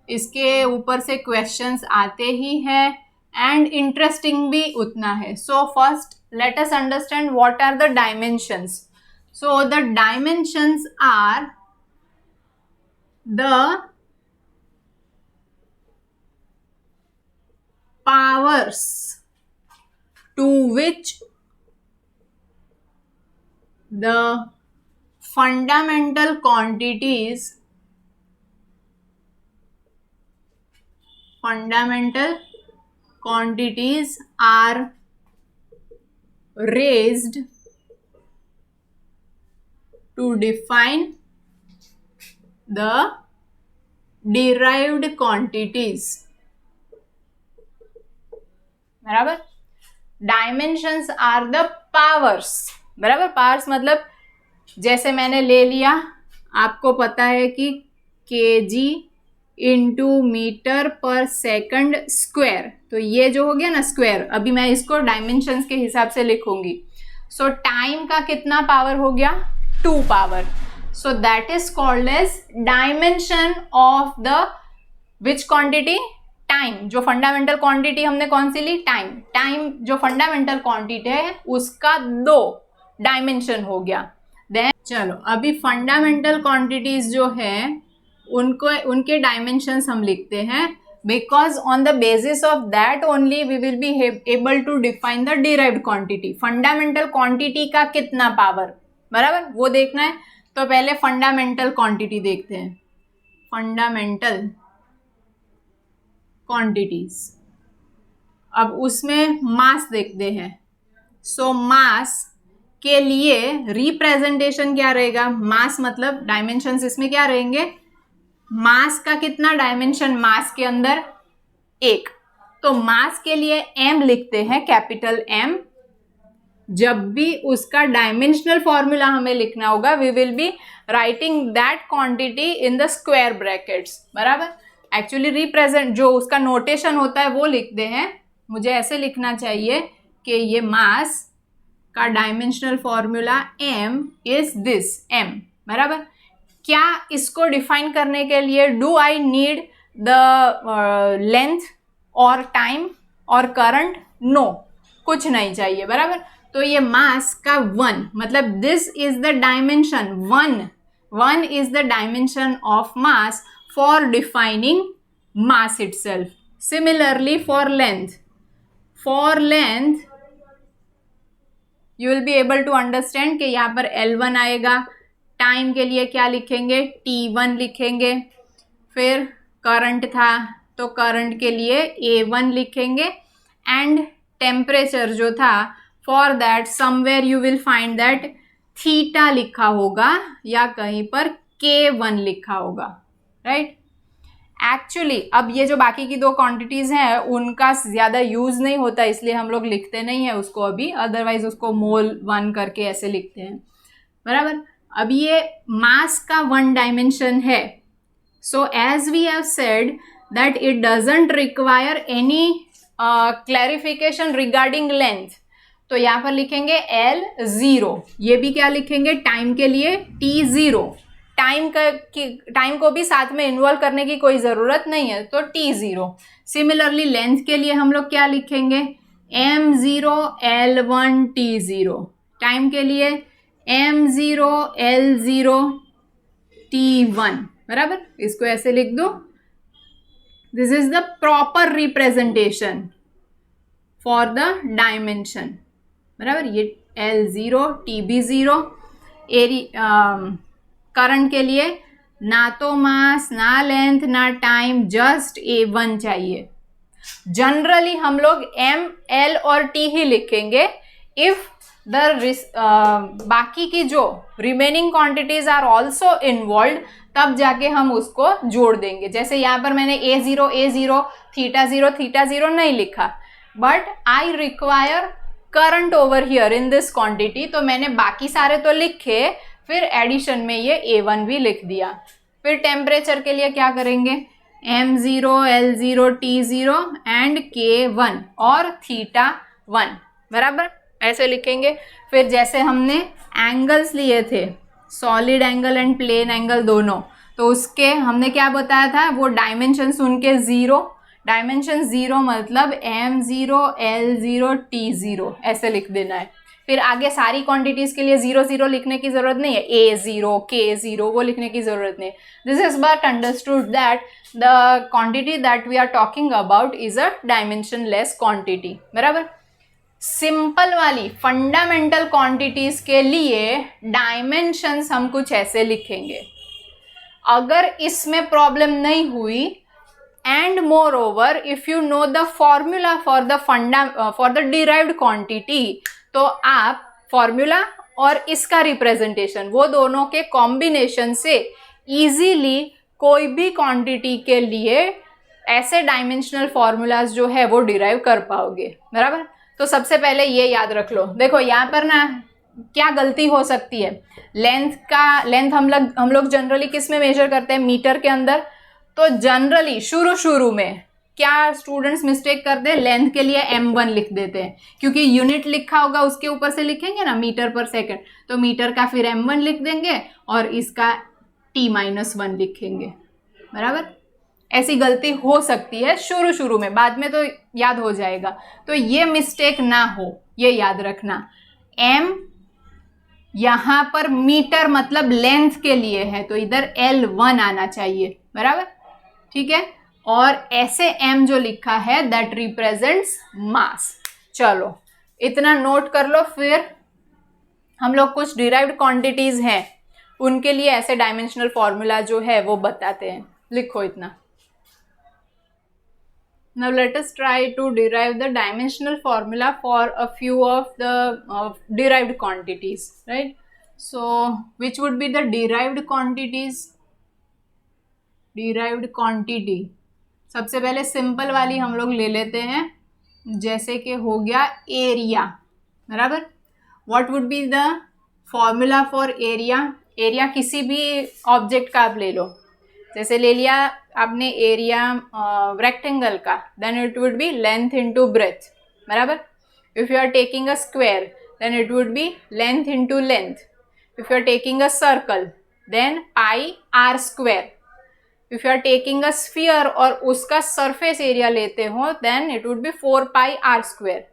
इसके ऊपर से questions आते ही हैं and interesting भी उतना है. So first let us understand what are the dimensions. So the dimensions are the powers to which the fundamental quantities are raised to define the derived quantities. बराबर. Dimensions are the powers. बराबर. Powers मतलब जैसे मैंने ले लिया, आपको पता है कि kg into metre per second square, तो ये जो हो गया ना स्क्वायर, अभी मैं इसको डायमेंशंस के हिसाब से लिखूंगी. सो टाइम का कितना पावर हो गया? 2 power. So that is called as dimension of the which quantity? Time. जो फंडामेंटल क्वांटिटी हमने कौन सी ली? टाइम. टाइम जो फंडामेंटल क्वांटिटी है उसका 2 डायमेंशन हो गया. देन चलो अभी फंडामेंटल क्वांटिटीज जो है उनके डायमेंशंस हम लिखते हैं, because on the basis of that only we will be able to define the derived quantity. Fundamental quantity का कितना पावर, बराबर, वो देखना है. तो पहले फंडामेंटल क्वांटिटी देखते हैं. फंडामेंटल क्वांटिटीज, अब उसमें मास देखते हैं. सो मास के लिए रिप्रेजेंटेशन क्या रहेगा? मास मतलब डायमेंशंस इसमें क्या रहेंगे? मास का कितना डायमेंशन मास के अंदर? 1. तो मास के लिए m लिखते हैं, कैपिटल M. जब भी उसका डायमेंशनल फॉर्मूला हमें लिखना होगा, we will be writing that quantity in the square brackets. बराबर. एक्चुअली रिप्रेजेंट जो उसका नोटेशन होता है वो लिखते हैं. मुझे ऐसे लिखना चाहिए कि ये मास का dimensional formula m is this m. बराबर. क्या इसको डिफाइन करने के लिए do I need the length और टाइम और करंट? नो, कुछ नहीं चाहिए. बराबर. तो ये मास का 1 मतलब this is the dimension 1 is the dimension of mass for defining mass itself. Similarly for length you will be able to understand कि यहाँ पर L1 आएगा. टाइम के लिए क्या लिखेंगे? T1 लिखेंगे. फिर करंट था तो करंट के लिए A1 लिखेंगे. एंड टेम्परेचर जो था, for that somewhere you will find that theta लिखा होगा या कहीं पर K1 लिखा होगा. राइट. एक्चुअली अब ये जो बाकी की 2 क्वांटिटीज हैं उनका ज़्यादा यूज़ नहीं होता, इसलिए हम लोग लिखते नहीं है उसको अभी. अदरवाइज उसको मोल 1 करके ऐसे लिखते हैं. बराबर. अब ये मास का 1 डायमेंशन है. So as we have said that it doesn't require any clarification regarding length. तो यहाँ पर लिखेंगे L0. ये भी क्या लिखेंगे? टाइम के लिए T0. टाइम को भी साथ में इन्वॉल्व करने की कोई ज़रूरत नहीं है, तो T0. सिमिलरली लेंथ के लिए हम लोग क्या लिखेंगे? M0 L1 T0. टाइम के लिए M0 L0 T1. बराबर. इसको ऐसे लिख दो. This is the proper representation for the dimension. बराबर. ये L0 TB0. करंट के लिए ना तो मास ना लेंथ ना टाइम, जस्ट A1 चाहिए. जनरली हम लोग M, L और T ही लिखेंगे. इफ द बाकी की जो remaining quantities are also involve, तब जाके हम उसको जोड़ देंगे. जैसे यहाँ पर मैंने A0 थीटा 0 नहीं लिखा, but I require current over here in this quantity, तो मैंने बाकी सारे तो लिखे, फिर एडिशन में ये A1 भी लिख दिया. फिर टेम्परेचर के लिए क्या करेंगे? m0 l0 t0 and k1 और θ1, बराबर ऐसे लिखेंगे। फिर जैसे हमने एंगल्स लिए थे, solid angle and plane angle दोनों, तो उसके हमने क्या बताया था, वो डायमेंशंस उनके जीरो, डायमेंशन जीरो मतलब m0 l0 t0 ऐसे लिख देना है। फिर आगे सारी क्वांटिटीज के लिए 0 0 लिखने की जरूरत नहीं है, a0 k0 वो लिखने की जरूरत नहीं है। This is but understood that the quantity that we are talking about is a dimensionless quantity, बराबर। सिंपल वाली फंडामेंटल क्वांटिटीज के लिए डायमेंशंस हम कुछ ऐसे लिखेंगे। अगर इसमें प्रॉब्लम नहीं हुई, and more over if you know the formula for the derived quantity, तो आप फॉर्मूला और इसका रिप्रेजेंटेशन, वो दोनों के कॉम्बिनेशन से इजीली कोई भी क्वांटिटी के लिए ऐसे डायमेंशनल फॉर्मूलाज जो है वो डिराइव कर पाओगे, बराबर। तो सबसे पहले ये याद रख लो। देखो यहाँ पर ना क्या गलती हो सकती है, लेंथ हम लोग जनरली किस में मेजर करते हैं, मीटर के अंदर। तो जनरली शुरू में क्या स्टूडेंट्स मिस्टेक करते हैं, लेंथ के लिए m1 लिख देते हैं, क्योंकि यूनिट लिखा होगा उसके ऊपर से लिखेंगे ना मीटर पर सेकंड, तो मीटर का फिर m1 लिख देंगे और इसका t-1 लिखेंगे, बराबर। ऐसी गलती हो सकती है शुरू में, बाद में तो याद हो जाएगा। तो ये मिस्टेक ना हो, ये याद रखना। m यहाँ पर मीटर मतलब लेंथ के लिए है, तो इधर L1 आना चाहिए, बराबर, ठीक है। और ऐसे m जो लिखा है दैट रिप्रेजेंट्स मास। चलो इतना नोट कर लो। फिर हम लोग कुछ डिराइव्ड क्वांटिटीज हैं उनके लिए ऐसे डायमेंशनल फॉर्मूला जो है वो बताते हैं। लिखो इतना। Now let us try to derive the dimensional formula for a few of the derived quantities, right? So which would be the derived quantities? Derived quantity सबसे पहले सिंपल वाली हम लोग ले लेते हैं, जैसे कि हो गया एरिया, बराबर। What would be the formula for area? Area किसी भी ऑब्जेक्ट का आप ले लो, जैसे ले लिया आपने एरिया रेक्टेंगल का, then it would be length into breadth, बराबर। If you are taking a square then it would be length into length. If you are taking a circle then pi r square. If you are taking a sphere और उसका surface area लेते हो then it would be 4 pi r square.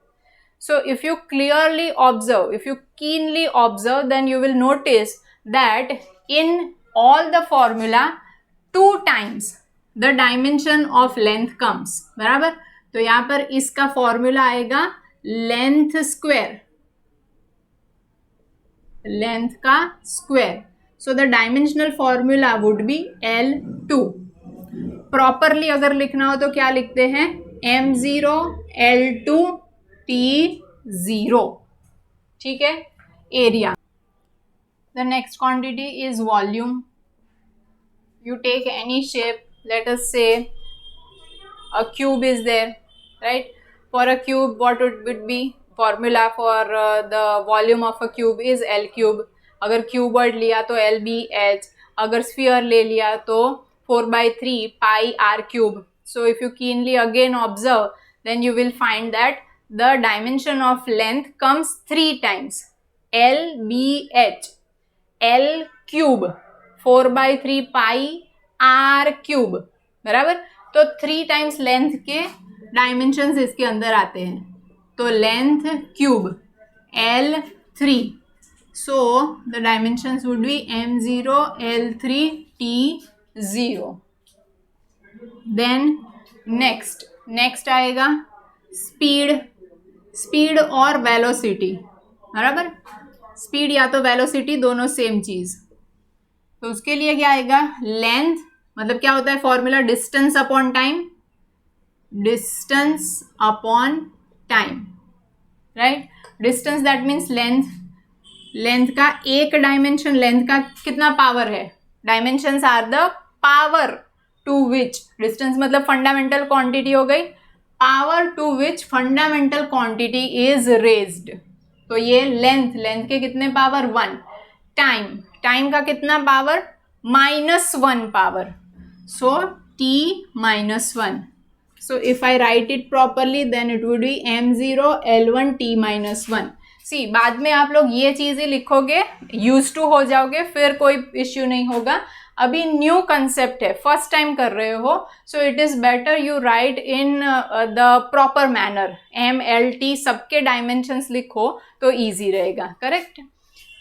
So if you clearly observe, if you keenly observe, then you will notice that in all the formula 2 times the dimension of length comes, बराबर। तो यहाँ पर इसका formula आएगा length square, length का square. So the dimensional formula would be L2। Properly अगर लिखना हो तो क्या लिखते हैं, m0 L2 T0, ठीक है। Area. The next quantity is volume. You take any shape, let us say a cube is there, right? For a cube what would be formula for the volume of a cube is L cube। अगर cuboid लिया तो LBH, अगर sphere ले लिया तो 4/3 pi r cube। So if you keenly again observe then you will find that the dimension of length comes 3 times, LBH, L cube 4/3 pi r cube, बराबर। तो 3 times length के dimensions इसके अंदर आते हैं, तो length cube L3। So the dimensions would be m0 L3 T0। Then next आएगा speed और वेलोसिटी, बराबर। स्पीड या तो वेलोसिटी दोनों सेम चीज, तो उसके लिए क्या आएगा, लेंथ मतलब क्या होता है formula, distance upon time, distance upon time, right. Distance that means length, length का एक डायमेंशन, लेंथ का कितना पावर है, dimensions are the power to which, distance मतलब फंडामेंटल क्वांटिटी हो गई, power to which fundamental quantity is raised. तो ये लेंथ के कितने पावर 1, टाइम का कितना power, -1 power. So t minus 1. So if I write it properly then it would be m0 L1 t minus 1. सी बाद में आप लोग ये चीजें लिखोगे, यूज टू हो जाओगे, फिर कोई इश्यू नहीं होगा. अभी न्यू कंसेप्ट है, फर्स्ट टाइम कर रहे हो, so it is better you write in the proper manner. M L T सबके डायमेंशंस लिखो तो इजी रहेगा. करेक्ट.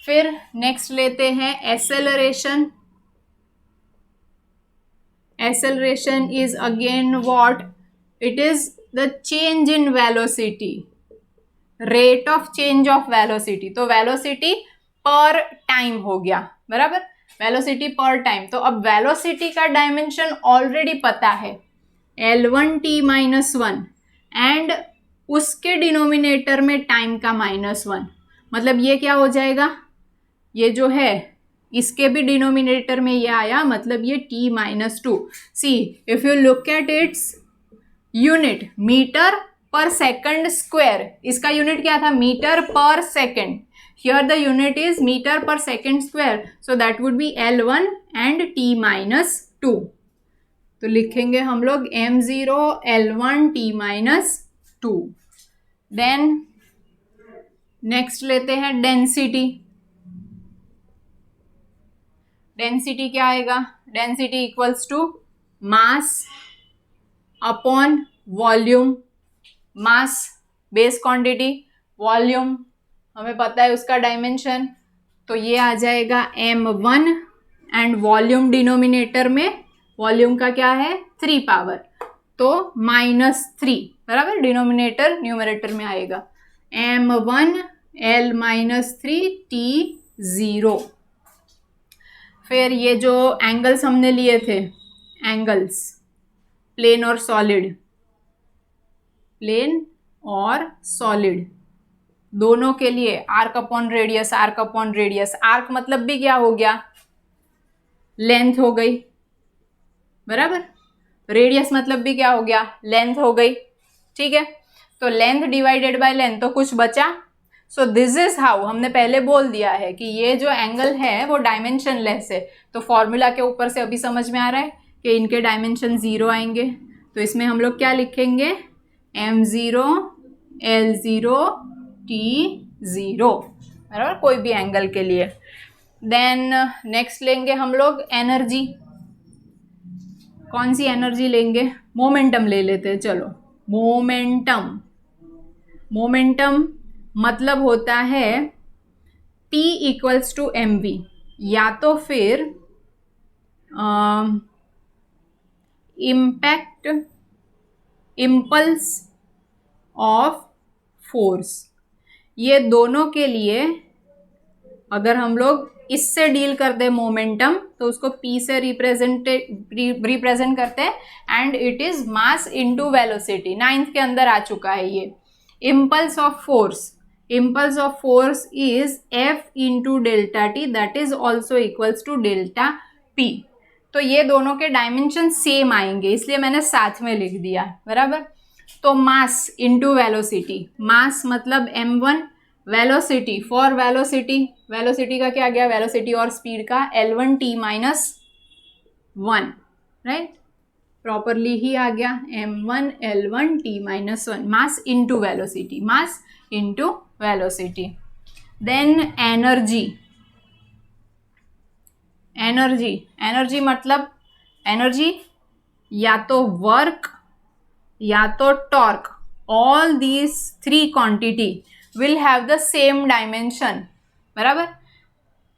फिर नेक्स्ट लेते हैं acceleration. Acceleration is again what? It is the change in velocity, rate of change of velocity. तो velocity per time हो गया, बराबर. velocity per time. तो अब velocity का dimension already पता है, L1t minus 1, and उसके डिनोमिनेटर में टाइम का -1. मतलब ये क्या हो जाएगा, ये जो है इसके भी डिनोमिनेटर में ये आया, मतलब ये t minus 2. See if you look at its unit, metre per second square, इसका यूनिट क्या था, metre per second. Here the unit is metre per second square, so that would be L1 and t minus 2. तो लिखेंगे हम लोग m0 L1 t minus 2. Then next लेते हैं density. Density क्या आएगा, density equals to mass upon volume. Mass base quantity, volume हमें पता है उसका डायमेंशन, तो ये आ जाएगा m1 एंड वॉल्यूम डिनोमिनेटर में, वॉल्यूम का क्या है 3 पावर, तो -3, बराबर. डिनोमिनेटर न्यूमरेटर में आएगा m1 L minus 3 t0. फिर ये जो एंगल्स हमने लिए थे, एंगल्स प्लेन और सॉलिड, प्लेन और सॉलिड दोनों के लिए arc upon radius, arc upon radius. Arc मतलब भी क्या हो गया, लेंथ हो गई, बराबर. रेडियस मतलब भी क्या हो गया, लेंथ हो गई. ठीक है, तो लेंथ डिवाइडेड बाय लेंथ, तो कुछ बचा. सो दिस इज हाउ, हमने पहले बोल दिया है कि ये जो एंगल है वो डायमेंशन लेस है. तो फॉर्मूला के ऊपर से अभी समझ में आ रहा है कि इनके डायमेंशन 0 आएंगे. तो इसमें हम लोग क्या लिखेंगे, m0 L0 t0, बराबर, कोई भी एंगल के लिए. देन नेक्स्ट लेंगे हम लोग एनर्जी. कौन सी एनर्जी लेंगे, मोमेंटम ले लेते हैं. चलो, मोमेंटम. मोमेंटम मतलब होता है P इक्वल्स टू mv, या तो फिर इम्पैक्ट इम्पल्स ऑफ फोर्स. ये दोनों के लिए अगर हम लोग इससे डील कर दे मोमेंटम, तो उसको P से रिप्रेजेंट करते हैं, and it is mass into velocity. 9th के अंदर आ चुका है ये. Impulse of force, impulse of force is F into delta t, that is also equals to delta P. तो ये दोनों के डायमेंशन सेम आएंगे, इसलिए मैंने साथ में लिख दिया, बराबर. तो मास इनटू वेलोसिटी, मास मतलब m1, velocity for velocity, velocity का क्या गया, वेलोसिटी और स्पीड का L1 t minus 1, right, properly ही आ गया m1 L1 t minus 1. Mass into velocity, mass into velocity. Then energy. Energy, energy मतलब एनर्जी या तो वर्क या तो torque. All these 3 quantity will have the same dimension, बराबर.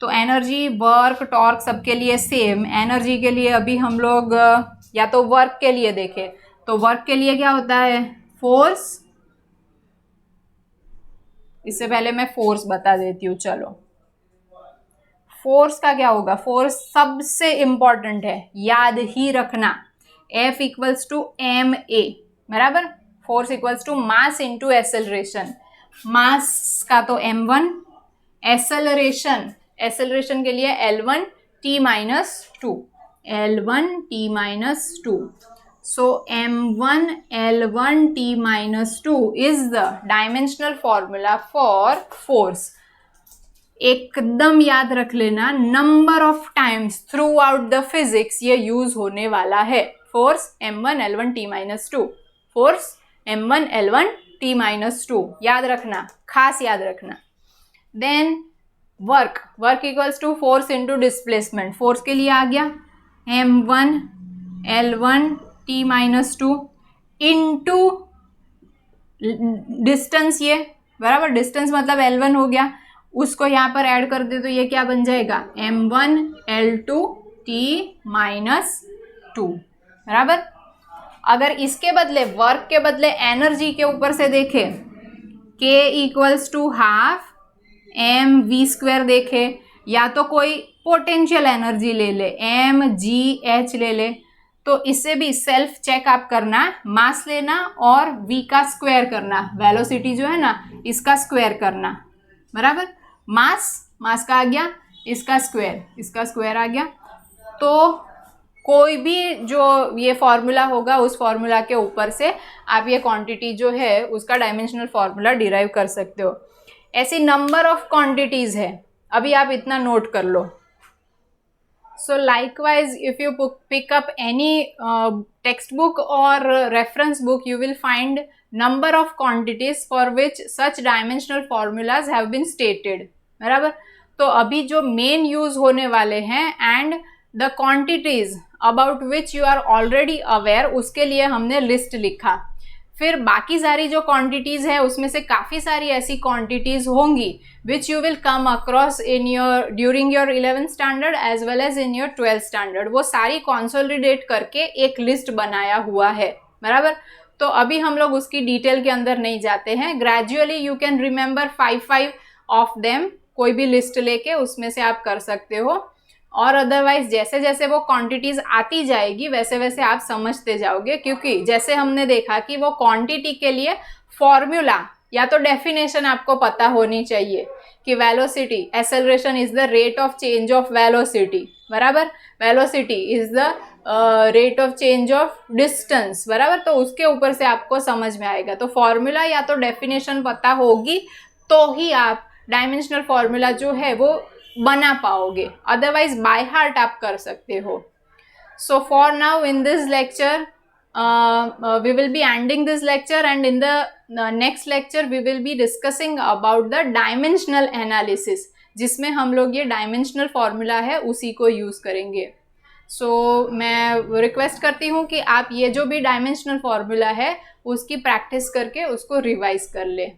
तो एनर्जी, वर्क, टॉर्क सबके लिए सेम. एनर्जी के लिए अभी हम लोग या तो वर्क के लिए देखें, तो वर्क के लिए क्या होता है, फोर्स. इससे पहले मैं फोर्स बता देती हूँ. चलो, फोर्स का क्या होगा, फोर्स सबसे इंपॉर्टेंट है, याद ही रखना, F इक्वल्स टू ma, बराबर. Force equals to mass into acceleration. Mass का तो m1, एक्सेलरेशन, एक्सेलरेशन के लिए L1 t minus 2, L1 t minus 2. So m1 L1 t minus 2 is the dimensional formula for force. एकदम याद रख लेना, number of times through out the physics ये use होने वाला है. फोर्स m1L1T-2, फोर्स m1L1T-2, याद रखना, खास याद रखना. Then work equals to force into displacement. Force के लिए आ गया m1L1T-2 इंटू डिस्टेंस, ये बराबर, डिस्टेंस मतलब L1 हो गया, उसको यहाँ पर ऐड कर दे तो ये क्या बन जाएगा m1L2T-2, बराबर. अगर इसके बदले, वर्क के बदले एनर्जी के ऊपर से देखे, K equals to half mv² देखे, या तो कोई पोटेंशियल एनर्जी ले ले, mgh ले ले, तो इससे भी सेल्फ चेक आप करना, मास लेना और v का स्क्वायर करना, वेलोसिटी जो है ना इसका स्क्वायर करना, बराबर. मास का आ गया, इसका स्क्वायर आ गया. तो कोई भी जो ये फॉर्मूला होगा उस फॉर्मूला के ऊपर से आप ये क्वांटिटी जो है उसका डायमेंशनल फॉर्मूला डिराइव कर सकते हो. ऐसी नंबर ऑफ क्वांटिटीज है, अभी आप इतना नोट कर लो. So likewise, if you pick up any textbook or reference book, you will find number of quantities for which such dimensional formulas have been stated, बराबर. तो अभी जो मेन यूज होने वाले हैं and the quantities about which you are already aware, उसके लिए हमने लिस्ट लिखा. फिर बाकी सारी जो क्वांटिटीज है उसमें से काफ़ी सारी ऐसी क्वांटिटीज होंगी which you will come across in your during your 11th standard as well as in your 12th standard. वो सारी कंसोलिडेट करके एक लिस्ट बनाया हुआ है, बराबर. तो अभी हम लोग उसकी डिटेल के अंदर नहीं जाते हैं. Gradually you can remember 5 of them, कोई भी लिस्ट लेके उसमें से आप कर सकते हो. और अदरवाइज जैसे जैसे वो क्वांटिटीज आती जाएगी वैसे वैसे आप समझते जाओगे, क्योंकि जैसे हमने देखा कि वो क्वांटिटी के लिए फॉर्मूला या तो डेफिनेशन आपको पता होनी चाहिए कि velocity, acceleration is the rate of change of velocity, बराबर. Velocity is the rate of change of distance, बराबर. तो उसके ऊपर से आपको समझ में आएगा. तो फॉर्मूला या तो डेफिनेशन पता होगी तो ही आप डायमेंशनल फॉर्मूला जो है वो बना पाओगे, अदरवाइज बाय हार्ट आप कर सकते हो. So for now in this lecture we will be ending this lecture, and in the next lecture we will be discussing about the dimensional analysis, जिसमें हम लोग ये डायमेंशनल फॉर्मूला है उसी को यूज़ करेंगे. मैं रिक्वेस्ट करती हूँ कि आप ये जो भी डायमेंशनल फॉर्मूला है उसकी प्रैक्टिस करके उसको रिवाइज कर ले.